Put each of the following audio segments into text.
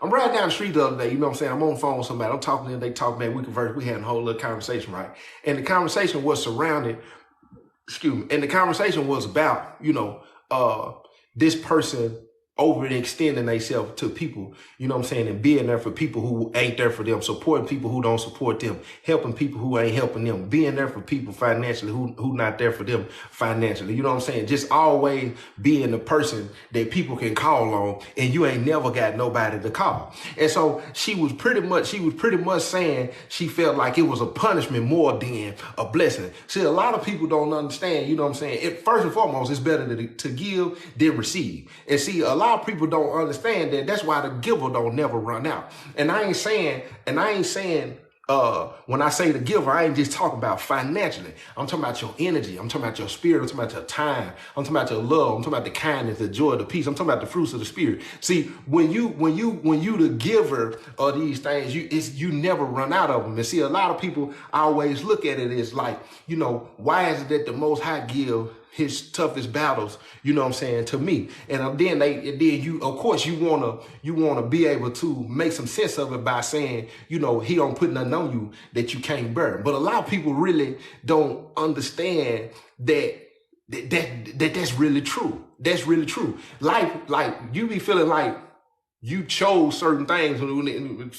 I'm riding down the street the other day, you know what I'm saying? I'm on the phone with somebody. I'm talking to them, they talk, man, we converse, we had a whole little conversation, right? And the conversation was surrounded, and the conversation was about, this person overextending themselves to people, you know what I'm saying, and being there for people who ain't there for them, supporting people who don't support them, helping people who ain't helping them, being there for people financially who not there for them financially, you know what I'm saying, just always being the person that people can call on, and you ain't never got nobody to call. And so she was pretty much saying she felt like it was a punishment more than a blessing. See, a lot of people don't understand, you know what I'm saying, first and foremost, it's better to give than receive. And see, a lot of people don't understand that. That's why the giver don't never run out. And I ain't saying when I say the giver, I ain't just talking about financially. I'm talking about your energy. I'm talking about your spirit. I'm talking about your time. I'm talking about your love. I'm talking about the kindness, the joy, the peace. I'm talking about the fruits of the spirit. See, when you the giver of these things, you never run out of them. And see, a lot of people always look at it as like, why is it that the Most High give his toughest battles, you know what I'm saying, to me? And then you wanna be able to make some sense of it by saying, he don't put nothing on you that you can't bear. But a lot of people really don't understand that's really true. That's really true. Life, like, you be feeling like you chose certain things,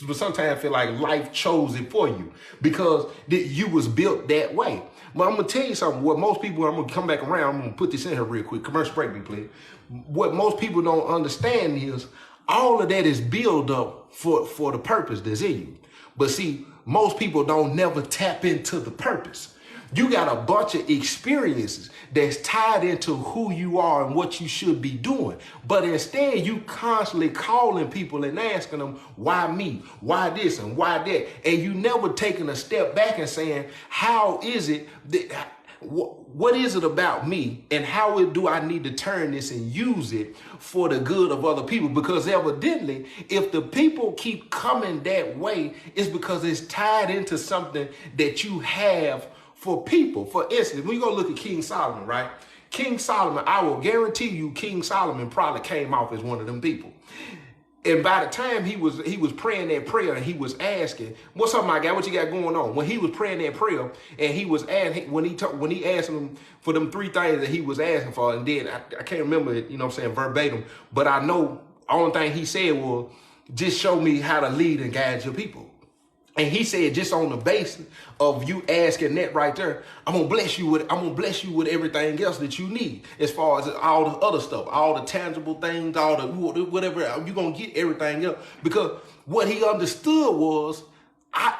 but sometimes I feel like life chose it for you because you was built that way. But I'm going to tell you something. What most people, I'm going to come back around. I'm going to put this in here real quick. Commercial break me, please. What most people don't understand is all of that is built up for the purpose that's in you. But see, most people don't never tap into the purpose. You got a bunch of experiences that's tied into who you are and what you should be doing. But instead, you constantly calling people and asking them, why me? Why this and why that? And you never taking a step back and saying, how is it that, what is it about me and how do I need to turn this and use it for the good of other people? Because evidently, if the people keep coming that way, it's because it's tied into something that you have for people. For instance, when you go look at King Solomon, right? King Solomon, I will guarantee you, King Solomon probably came off as one of them people. And by the time he was praying that prayer and he was asking, what's up, my guy? What you got going on? When he was praying that prayer and he was asking, when he asked him for them three things that he was asking for, and then I can't remember it, verbatim, but I know only thing he said was, just show me how to lead and guide your people. And he said, just on the basis of you asking that right there, I'm gonna bless you with everything else that you need, as far as all the other stuff, all the tangible things, all the whatever, you're gonna get everything else. Because what he understood was,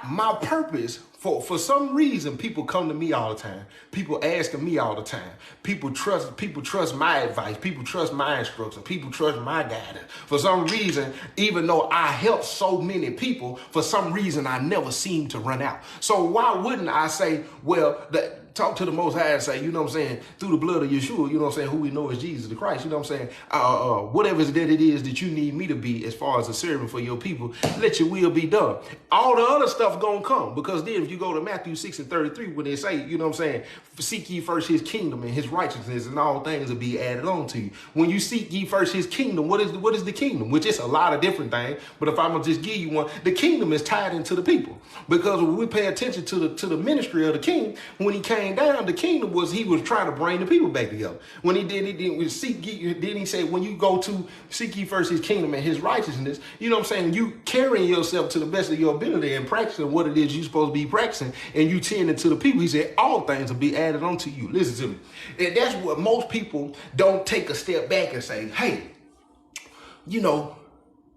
my purpose, for some reason, people come to me all the time. People asking me all the time. People trust my advice. People trust my instruction. People trust my guidance. For some reason, even though I help so many people, for some reason, I never seem to run out. So why wouldn't I say, well, talk to the Most High and say, through the blood of Yeshua, who we know is Jesus the Christ, whatever that it is that you need me to be as far as a servant for your people, let your will be done. All the other stuff gonna come, because then if you go to Matthew 6:33, when they say, seek ye first his kingdom and his righteousness, and all things will be added on to you. When you seek ye first his kingdom, what is the kingdom? Which is a lot of different things, but if I'm gonna just give you one, the kingdom is tied into the people. Because when we pay attention to the ministry of the king, when he came down, the kingdom was, he was trying to bring the people back together. When he did seek ye, then he said, when you go to seek ye first his kingdom and his righteousness, you carrying yourself to the best of your ability and practicing what it is you're supposed to be practicing, and you tending to the people. He said, all things will be added onto you. Listen to me. And that's what most people don't take a step back and say, hey,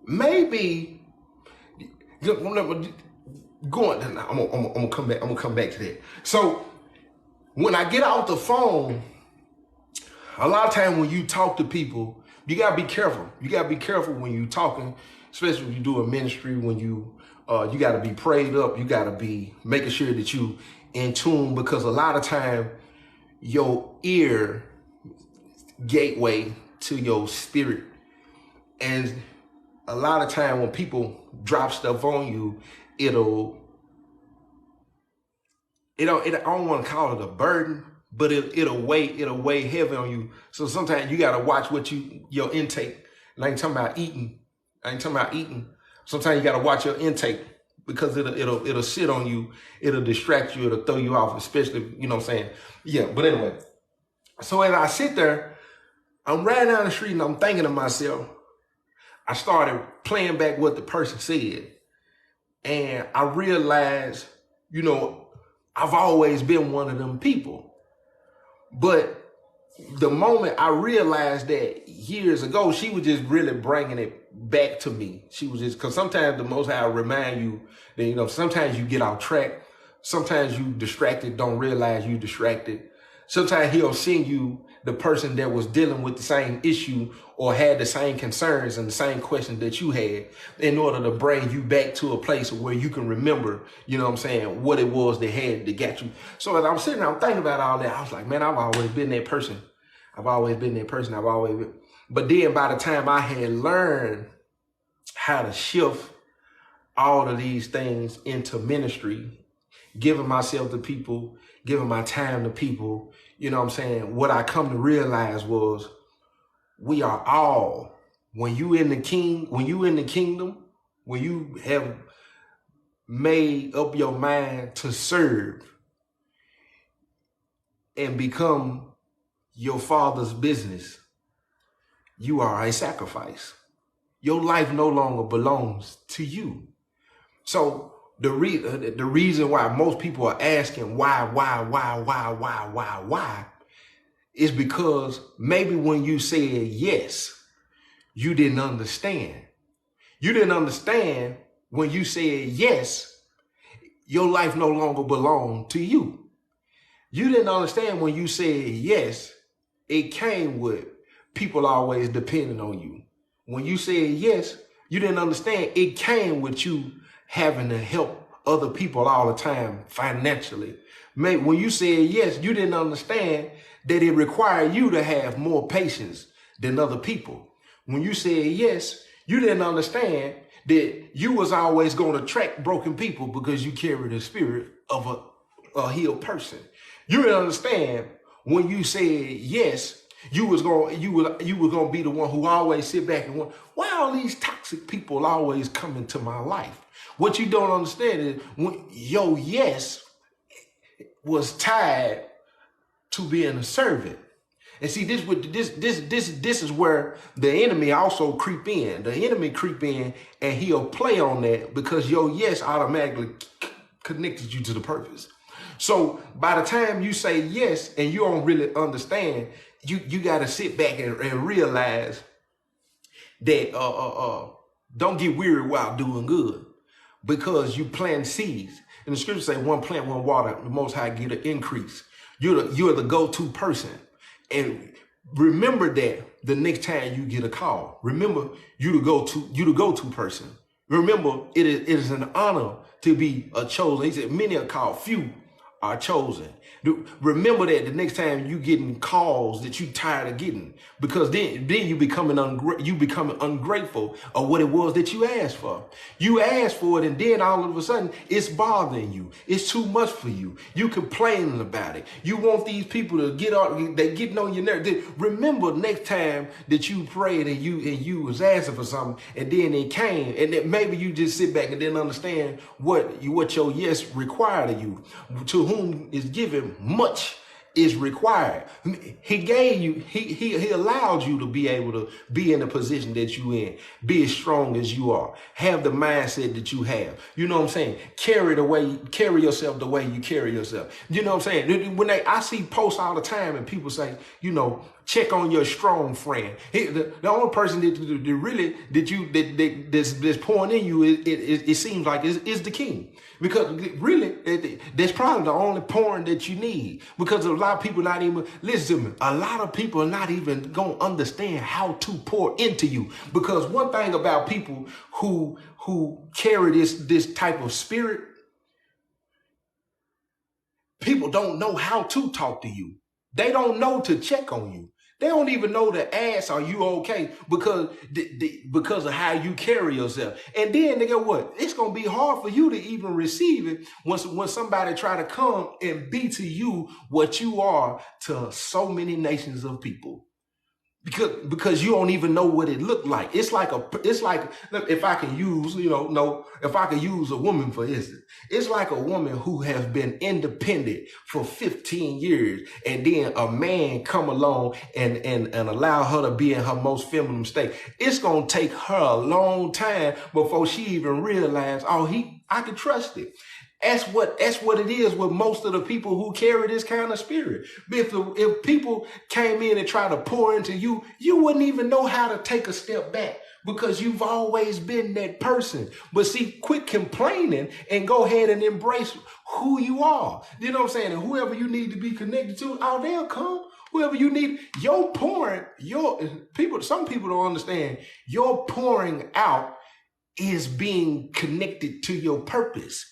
maybe going. I'm gonna come back. I'm gonna come back to that. So when I get off the phone, a lot of time when you talk to people, you gotta be careful. You gotta be careful when you talking, especially when you do a ministry. When you gotta be prayed up. You gotta be making sure that you in tune, because a lot of time your ear gateway to your spirit, and a lot of time when people drop stuff on you, I don't want to call it a burden, but it'll weigh heavy on you. So sometimes you gotta watch what your intake. And I ain't talking about eating Sometimes you got to watch your intake because it'll sit on you. It'll distract you. It'll throw you off, especially, you know what I'm saying? Yeah, but anyway. So as I sit there, I'm riding down the street and I'm thinking to myself, I started playing back what the person said. And I realized, you know, I've always been one of them people. But the moment I realized that years ago, she was just really bringing it back to me. She was just, because sometimes the Most High will remind you that, you know, sometimes you get off track. Sometimes you distracted, don't realize you distracted. Sometimes he'll send you the person that was dealing with the same issue or had the same concerns and the same questions that you had in order to bring you back to a place where you can remember, you know what I'm saying, what it was they had that got you. So as I'm sitting there, I'm thinking about all that. I was like, man, I've always been that person. I've always been that person. I've always been. But then by the time I had learned how to shift all of these things into ministry, giving myself to people, giving my time to people, you know what I'm saying? What I come to realize was we are all, when you in the kingdom, when you have made up your mind to serve and become your Father's business, you are a sacrifice. Your life no longer belongs to you. So the reason why most people are asking why is because maybe when you said yes, you didn't understand. You didn't understand when you said yes, your life no longer belonged to you. You didn't understand when you said yes, it came with people always depending on you. When you said yes, you didn't understand it came with you having to help other people all the time financially. When you said yes, you didn't understand that it required you to have more patience than other people. When you said yes, you didn't understand that you was always going to attract broken people because you carry the spirit of a healed person. You didn't understand when you said yes, you was gonna be the one who always sit back and wonder, why all these toxic people always come into my life? What you don't understand is when your yes was tied to being a servant. And see, this is where the enemy also creep in. The enemy creep in and he'll play on that because your yes automatically connected you to the purpose. So by the time you say yes and you don't really understand, you got to sit back and realize that don't get weary while doing good, because you plant seeds. And the scripture say one plant, one water, the Most High get an increase. You're the go-to person. And remember that the next time you get a call, remember you the go-to person. Remember, it is an honor to be a chosen. He said, many are called, few are chosen. Remember that the next time you getting calls that you tired of getting, because then you becoming ungrateful of what it was that you asked for. You asked for it, and then all of a sudden it's bothering you. It's too much for you. You complaining about it. You want these people to get on your nerves. Remember next time that you prayed and you was asking for something, and then it came, and then maybe you just sit back and didn't understand what your yes required of you. To whom is given, much is required. He gave you, he allowed you to be able to be in the position that you in, be as strong as you are, have the mindset that you have. You know what I'm saying? Carry yourself the way you carry yourself. You know what I'm saying? When I see posts all the time and people say, you know, check on your strong friend. The only person that's pouring in you, it seems like is the king. Because really, that's probably the only pouring that you need. Because a lot of people not even, listen to me, a lot of people are not even going to understand how to pour into you. Because one thing about people who carry this type of spirit, people don't know how to talk to you. They don't know to check on you. They don't even know to ask, are you okay? Because of how you carry yourself. And then they go, what? It's going to be hard for you to even receive it when somebody try to come and be to you what you are to so many nations of people. because you don't even know what it looked like. It's like if I can use, if I could use a woman for instance, it's like a woman who has been independent for 15 years, and then a man come along and allow her to be in her most feminine state. It's gonna take her a long time before she even realizes, I can trust it. That's what it is with most of the people who carry this kind of spirit. If people came in and tried to pour into you, you wouldn't even know how to take a step back because you've always been that person. But see, quit complaining and go ahead and embrace who you are. You know what I'm saying? And whoever you need to be connected to, they'll come. Whoever you need, some people don't understand, your pouring out is being connected to your purpose.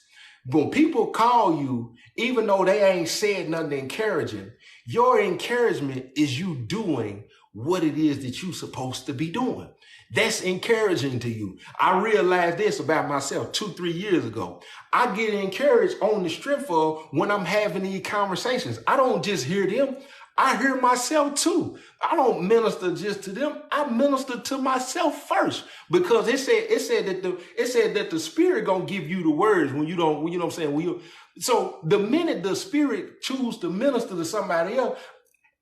When people call you, even though they ain't said nothing encouraging, your encouragement is you doing what it is that you're supposed to be doing. That's encouraging to you. I realized this about myself 2-3 years ago. I get encouraged on the strength of when I'm having these conversations. I don't just hear them. I hear myself too. I don't minister just to them. I minister to myself first, because it said that the Spirit gonna give you the words when you don't. You know what I'm saying? So the minute the Spirit choose to minister to somebody else,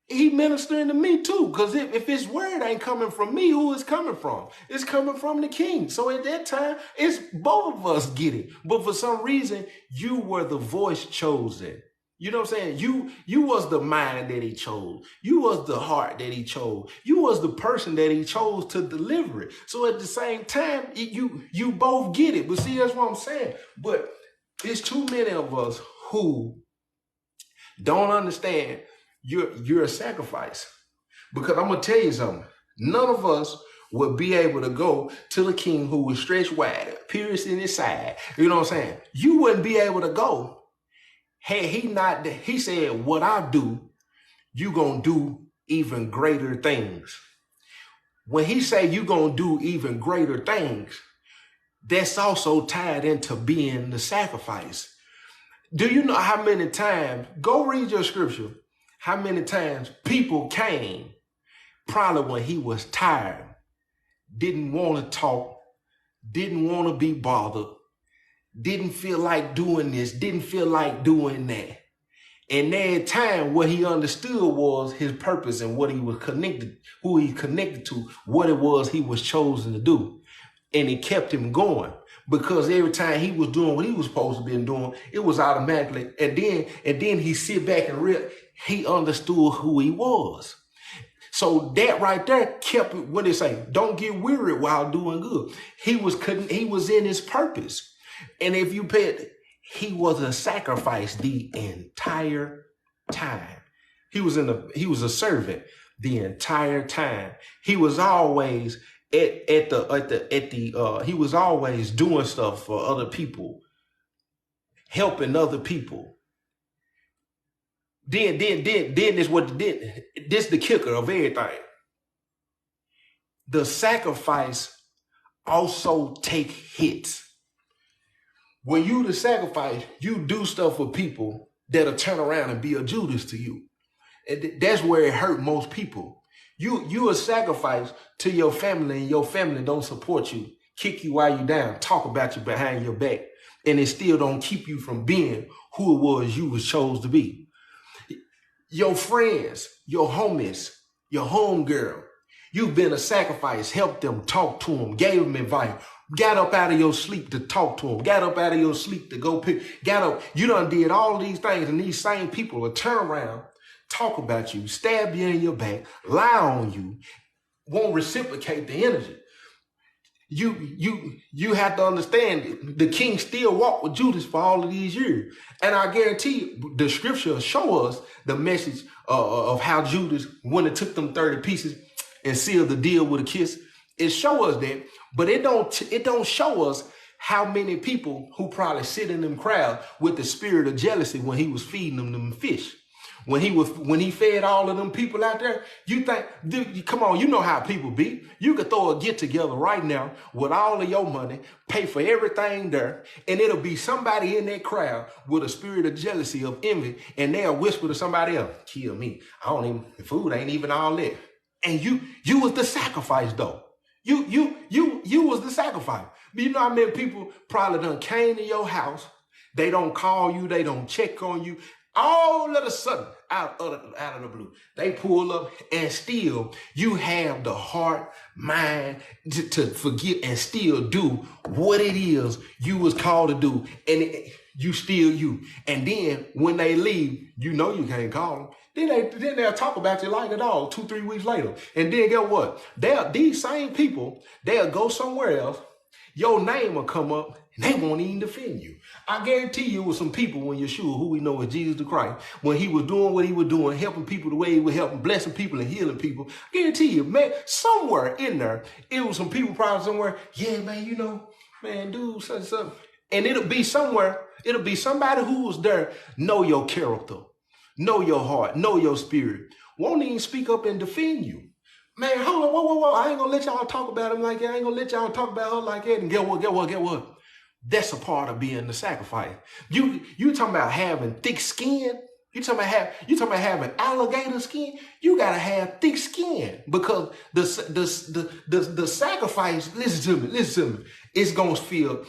he ministering to me too. Because if his word ain't coming from me, who is coming from? It's coming from the King. So at that time, it's both of us get it. But for some reason, you were the voice chosen. You know what I'm saying? You was the mind that he chose. You was the heart that he chose. You was the person that he chose to deliver it. So at the same time, you both get it. But see, that's what I'm saying. But it's too many of us who don't understand you're a sacrifice. Because I'm going to tell you something. None of us would be able to go to the King who was stretched wide, pierced in his side. You know what I'm saying? You wouldn't be able to go. Hey, he said, what I do, you gonna do even greater things. When he say you gonna do even greater things, that's also tied into being the sacrifice. Do you know how many times, go read your scripture, how many times people came, probably when he was tired, didn't want to talk, didn't want to be bothered, didn't feel like doing this, didn't feel like doing that. And that time, what he understood was his purpose and what he was connected, who he connected to, what it was he was chosen to do. And it kept him going, because every time he was doing what he was supposed to be doing, it was automatically. And then he sit back and he understood who he was. So that right there kept, when they say, don't get weary while doing good. He was in his purpose. And if you pay it, he was a sacrifice the entire time. He was a servant the entire time. He was always he was always doing stuff for other people, helping other people. Then this the kicker of everything. The sacrifice also take hits. When you the sacrifice, you do stuff for people that'll turn around and be a Judas to you. And that's where it hurt most people. You a sacrifice to your family, and your family don't support you, kick you while you down, talk about you behind your back, and it still don't keep you from being who it was you was chose to be. Your friends, your homies, your homegirl, you've been a sacrifice, helped them, talk to them, gave them advice, got up out of your sleep to talk to them, got up out of your sleep to go pick, got up, you done did all these things, and these same people will turn around, talk about you, stab you in your back, lie on you, won't reciprocate the energy. You have to understand, the King still walked with Judas for all of these years. And I guarantee you, the scripture show us the message of how Judas, when it took them 30 pieces and sealed the deal with a kiss, it show us that, but it don't show us how many people who probably sit in them crowds with the spirit of jealousy when he was feeding them fish. When he fed all of them people out there, you think, dude, come on, you know how people be. You could throw a get together right now with all of your money, pay for everything there, and it'll be somebody in that crowd with a spirit of jealousy, of envy, and they'll whisper to somebody else, kill me. The food ain't even all that. And you was the sacrifice though. You was the sacrifice. But you know how many people probably done came to your house. They don't call you. They don't check on you. All of a sudden, out of the blue, they pull up and still you have the heart, mind to forgive and still do what it is you was called to do. And you still you. And then when they leave, you know you can't call them. Then they'll talk about you like a dog 2-3 weeks later. And then get what? These same people, they'll go somewhere else. Your name will come up and they won't even defend you. I guarantee you with some people when Yeshua, who we know as Jesus the Christ, when he was doing what he was doing, helping people the way he was helping, blessing people and healing people, I guarantee you, man, somewhere in there, it was some people probably somewhere, yeah, man, you know, man, dude, such and such. And it'll be somebody who was there, know your character, know your heart, know your spirit, won't even speak up and defend you. Man, hold on, whoa. I ain't gonna let y'all talk about him like that. I ain't gonna let y'all talk about her like that. And get what? That's a part of being the sacrifice. You talking about having thick skin? You talking about having alligator skin? You gotta have thick skin because the sacrifice. Listen to me.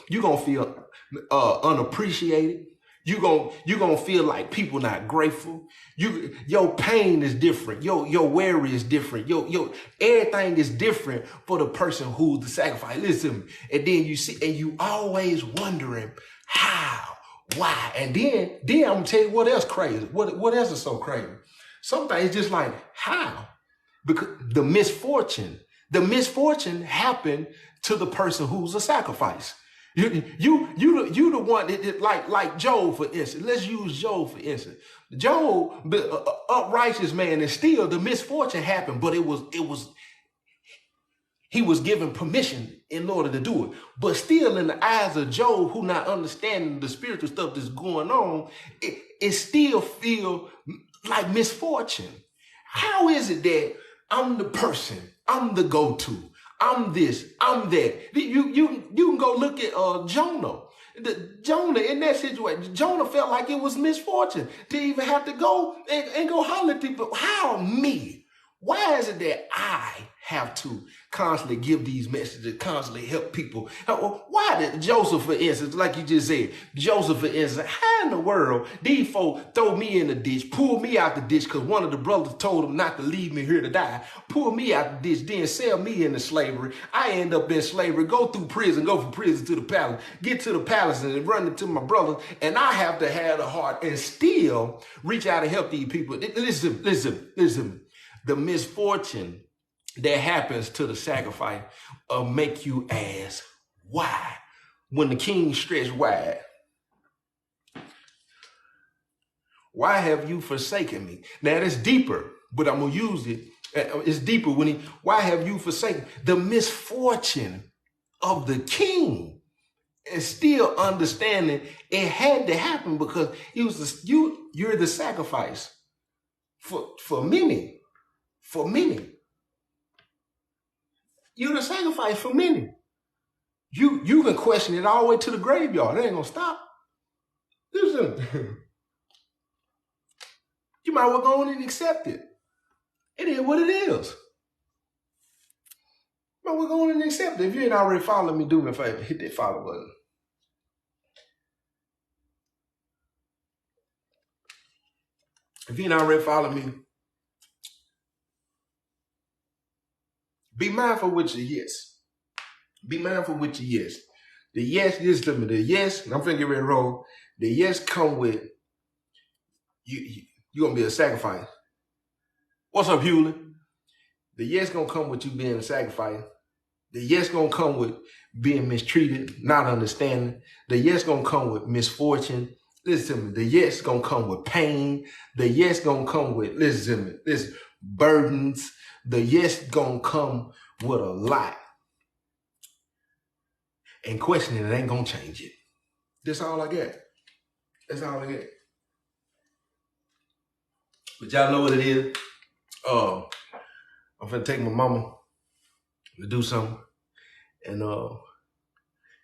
You're gonna feel unappreciated. You gonna feel like people not grateful. Your pain is different. Your worry is different. Your everything is different for the person who's the sacrifice. Listen to me. And then you see, and you always wondering how, why. And then I'm gonna tell you what else crazy. What else is so crazy? Some things just like how. Because the misfortune happened to the person who's a sacrifice. You the one that like Job, for instance. Let's use Job for instance. Job, uprighteous man, and still the misfortune happened, but he was given permission in order to do it. But still, in the eyes of Job, who not understanding the spiritual stuff that's going on, it still feel like misfortune. How is it that I'm the person, I'm the go-to? I'm this, I'm that. You can go look at Jonah. Jonah in that situation, Jonah felt like it was misfortune to even have to go and go holler at people. How me? Why is it that I have to constantly give these messages, constantly help people? Why did Joseph, for instance, like you just said, Joseph, for instance, how in the world these folk throw me in the ditch, pull me out the ditch because one of the brothers told him not to leave me here to die, pull me out the ditch, then sell me into slavery. I end up in slavery, go through prison, go from prison to the palace, get to the palace and run into my brothers, and I have to have the heart and still reach out and help these people. Listen. The misfortune that happens to the sacrifice make you ask, why? When the king stretched wide, why have you forsaken me? Now that's deeper, but I'm going to use it. It's deeper why have you forsaken the misfortune of the king? And still understanding it had to happen because you're the sacrifice for many. For many. You're the sacrifice for many. You can question it all the way to the graveyard. It ain't gonna stop. Listen. You might well go on and accept it. It is what it is. You might well go on and accept it. If you ain't already following me, do me a favor. Hit that follow button. If you ain't already following me, be mindful with your yes. Be mindful with your yes. The yes, listen to me. The yes, and I'm finna get ready to roll. The yes come with you gonna be a sacrifice. What's up, Hewlett? The yes gonna come with you being a sacrifice. The yes gonna come with being mistreated, not understanding. The yes gonna come with misfortune. Listen to me. The yes gonna come with pain. The yes gonna come with, listen to me, listen, burdens. The yes gonna come with a lot. And questioning it ain't gonna change it. That's all I get. That's all I get. But y'all know what it is. I'm finna take my mama to do something. And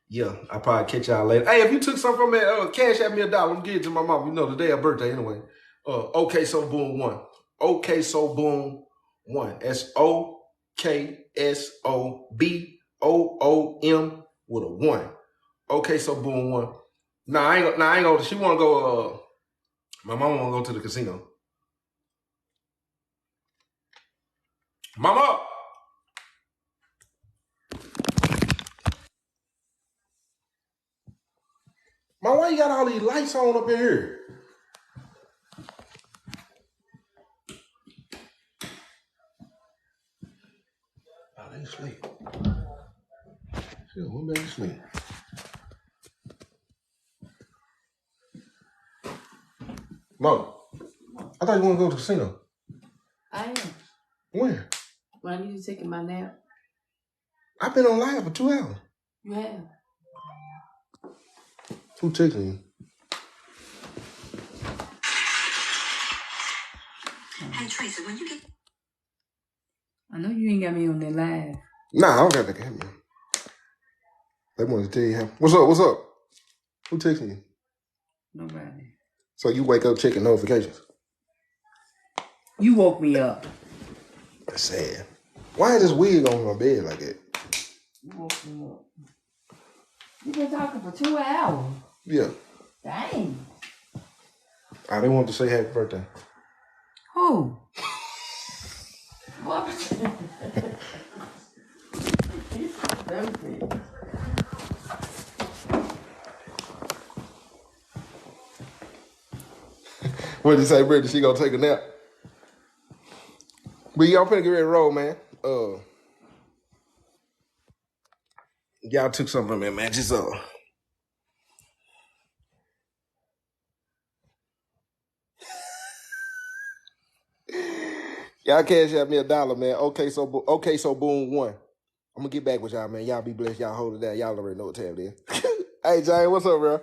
yeah, I'll probably catch y'all later. Hey, if you took something from me, cash at me $1. I'm giving it to my mom. You know, the day of birthday anyway. Okay, so boom 1. Okay, so boom One. SOKSOBOOM with a 1. Okay, so boom 1. Nah, I ain't gonna. She wanna go. My mama wanna go to the casino. Mama. Mom, why you got all these lights on up in here? Oh, they sleep. She went back to sleep. Mom, I thought you want to go to the casino. I am. When? When I need to take my nap. I've been on live for 2 hours. You have. Who texting you? Hey Tracy, when you get, I know you ain't got me on that live. Nah, I don't got that camera. They wanted to tell you how. What's up? What's up? Who texting you? Nobody. So you wake up checking notifications? You woke me up. That's sad. Why is this wig on my bed like that? You woke me up. You been talking for 2 hours. Yeah. Dang. I didn't want to say happy birthday. Who? What? What did you say, Brittany? She gonna take a nap? But y'all finna get ready to roll, man. Y'all took something from me, man. Just y'all cash out me $1, man. Okay, so boom 1. I'm gonna get back with y'all, man. Y'all be blessed. Y'all hold it down. Y'all already know what time it is. Hey, Jane, what's up, bro?